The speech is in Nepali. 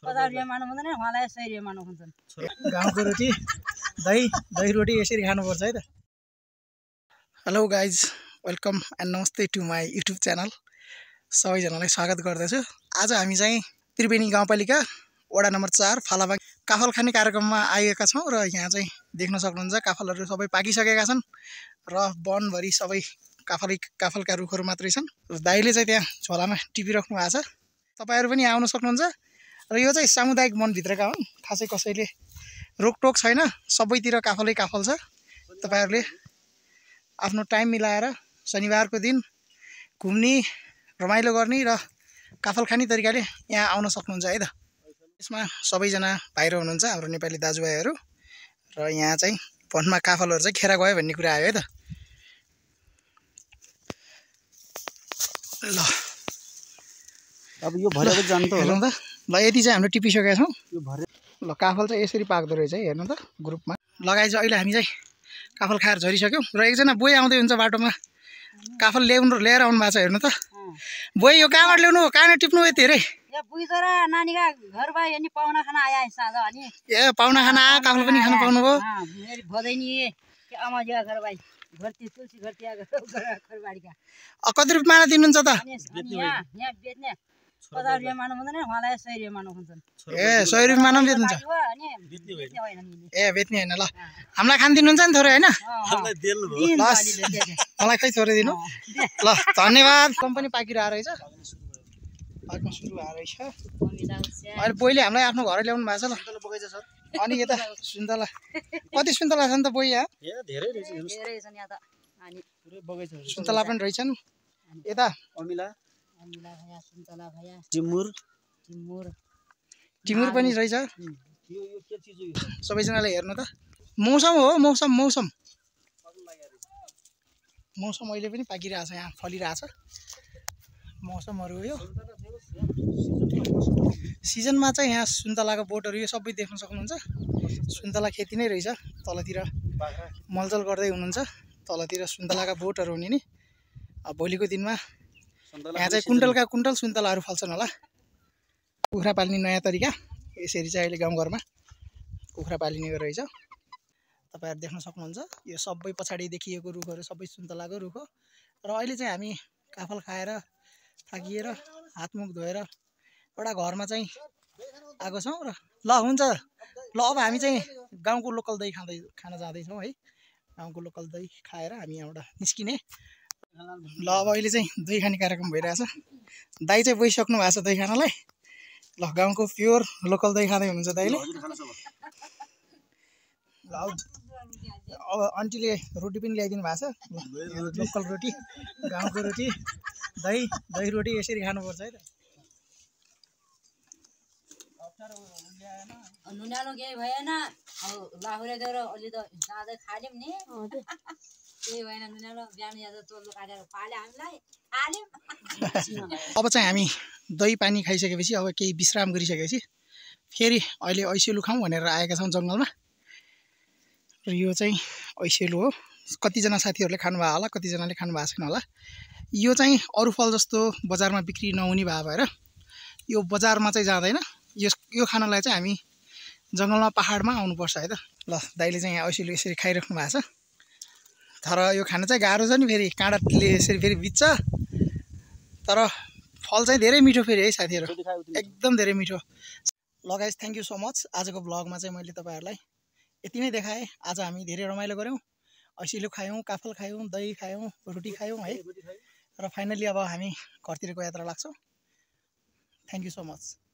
50 रुपैयाँ मानु हुँदैन उहाँलाई 100 रुपैयाँ मानु हुन्छन् गाउँको रोटी दही रोटी यसरी खानुपर्छ है त। हेलो गाइज, वेलकम एन्ड नमस्ते टु माई युट्युब च्यानल। सबैजनालाई स्वागत गर्दछु। आज हामी चाहिँ त्रिवेणी गाउँपालिका वडा नम्बर 4 फालाबाङ काफल खाने कार्यक्रममा आएका छौँ र यहाँ चाहिँ देख्न सक्नुहुन्छ काफलहरू सबै पाकिसकेका छन् र वनभरि सबै काफलका रुखहरू मात्रै छन्। दाइले चाहिँ त्यहाँ झोलामा टिपिराख्नु भएको छ। तपाईहरू पनि आउन सक्नुहुन्छ र यो चाहिँ सामुदायिक वनभित्रका हुन्। खासै कसैले रोकटोक छैन, सबैतिर काफलै काफल छ। तपाईहरूले आफ्नो टाइम मिलाएर शनिबारको दिन घुम्ने, रमाइलो गर्ने र काफल खाने तरिकाले यहाँ आउन सक्नुहुन्छ है त। यसमा सबैजना भाइहरू हुनुहुन्छ, हाम्रो नेपाली दाजुभाइहरू, र यहाँ चाहिँ वनमा काफलहरू चाहिँ खेर गयो भन्ने कुरा आयो है त। ल अब यो भरेको जान्छ त हेर्नु त। ल यति चाहिँ हामीले टिपिसकेका छौँ। ल काफल चाहिँ यसरी पाक्दो रहेछ है, हेर्नु त। ग्रुपमा लगाइ चाहिँ अहिले हामी चाहिँ काफल खाएर झरिसक्यौँ र एकजना बोई आउँदै हुन्छ बाटोमा, काफल लिएर आउनु भएको छ। हेर्नु त बोई, यो कहाँबाट ल्याउनु हो, कहाँनिर टिप्नु हो धेरै? नानीका घर भयो अनि पाहुना खाना आया साँझ अनि ए पाहुना खाना आयो, काफल पनि खानु पाउनु भयो। मेरी भदैनी के अमाजिया घर भाइ घरती तुलसी घरती घरबाडीका कति रुपियाँमा दिनुहुन्छ त? यहाँ बेच्ने 50 रुपैयाँ मानु हुँदैन उहाँलाई 100 रुपैयाँ मानु हुन्छन्। ए 100 रुपियाँमा पनि बेच्नुहुन्छ? ए बेच्ने होइन। ल हामीलाई खान दिनुहुन्छ नि थोरै होइन? मलाई खै थोरै दिनु। ल धन्यवाद। कम्पनी पाकिरहेको रहेछ, पाक्न सुरु भएको रहेछ। अहिले बोईले हामीलाई आफ्नो घर ल्याउनु भएको छ। ल अनि यता सुन्तला, कति सुन्तला छ नि त बोई? यहाँ सुन्तला पनि रहेछन्। यता टिमुर पनि रहेछ। सबैजनाले हेर्नु त। मौसम हो, मौसम अहिले पनि पाकिरहेछ, यहाँ फलिरहेछ मौसमहरू हो यो। सिजनमा चाहिँ यहाँ सुन्तलाको बोटहरू यो सबै देख्न सक्नुहुन्छ। सुन्तला खेती नै रहेछ। तलतिर मलजल गर्दै हुनुहुन्छ, तलतिर सुन्तलाका बोटहरू हुने नि। अब भोलिको दिनमा यहाँ चाहिँ कुन्टलका कुन्टल सुन्तलाहरू फल्छन् होला। कुखुरा पाल्ने नयाँ तरिका यसरी चाहिँ अहिले गाउँघरमा कुखुरा पालिने रहेछ। तपाईँहरू देख्न सक्नुहुन्छ यो सबै पछाडि देखिएको रुखहरू सबै सुन्तलाको रुख हो। र अहिले चाहिँ हामी काफल खाएर थाकिएर हातमुख धोएर एउटा घरमा चाहिँ आएको छौँ र ल हुन्छ। ल अब हामी चाहिँ गाउँको लोकल दही खान जाँदैछौँ है। गाउँको लोकल दही खाएर हामी यहाँबाट निस्किने। ल अब अहिले चाहिँ दही खाने कार्यक्रम भइरहेछ। दाई चाहिँ गइसक्नु भएको छ दही खानलाई। ल गाउँको प्योर लोकल दही खाँदै हुनुहुन्छ दाइले। ल अब आन्टीले रोटी पनि ल्याइदिनु भएको छ। लोकल रोटी, गाउँको रोटी, दही रोटी यसरी खानुपर्छ है त। नुनालो केही भएन, अब लाहुरे गएर अलि त जाँदै खाल्यौँ नि। केही भएन, नुनालो बिहान आज चोल्लो काटेर पाल्यो हामीलाई, खाल्यौँ। अब चाहिँ हामी दही पानी खाइसकेपछि अब केही विश्राम गरिसकेपछि फेरि अहिले ऐसेलु खाउँ भनेर आएका छौँ जङ्गलमा। र यो चाहिँ ऐसेलु हो। कतिजना साथीहरूले खानुभयो होला, कतिजनाले खानु भएको छैन होला। यो चाहिँ अरू फल जस्तो बजारमा बिक्री नहुने भएर यो बजारमा चाहिँ जाँदैन। यो खानलाई चाहिँ हामी जङ्गलमा पहाडमा आउनुपर्छ है त। ल दाइले चाहिँ यहाँ ऐसेलु यसरी खाइराख्नु भएको छ। तर यो खान चाहिँ गाह्रो छ नि, फेरि काँडाले यसरी फेरि बिच्छ। तर फल चाहिँ धेरै मिठो फेरि है साथीहरू, एकदम धेरै मिठो। ल guys, thank you so much. आजको ब्लगमा चाहिँ मैले तपाईँहरूलाई यति नै देखाएँ। आज हामी धेरै रमाइलो गऱ्यौँ, ऐसेलु खायौँ, काफल खायौँ, दही खायौँ, रोटी खायौँ है। र फाइनली अब हामी घरतिरको यात्रा लाग्छौँ। Thank you so much.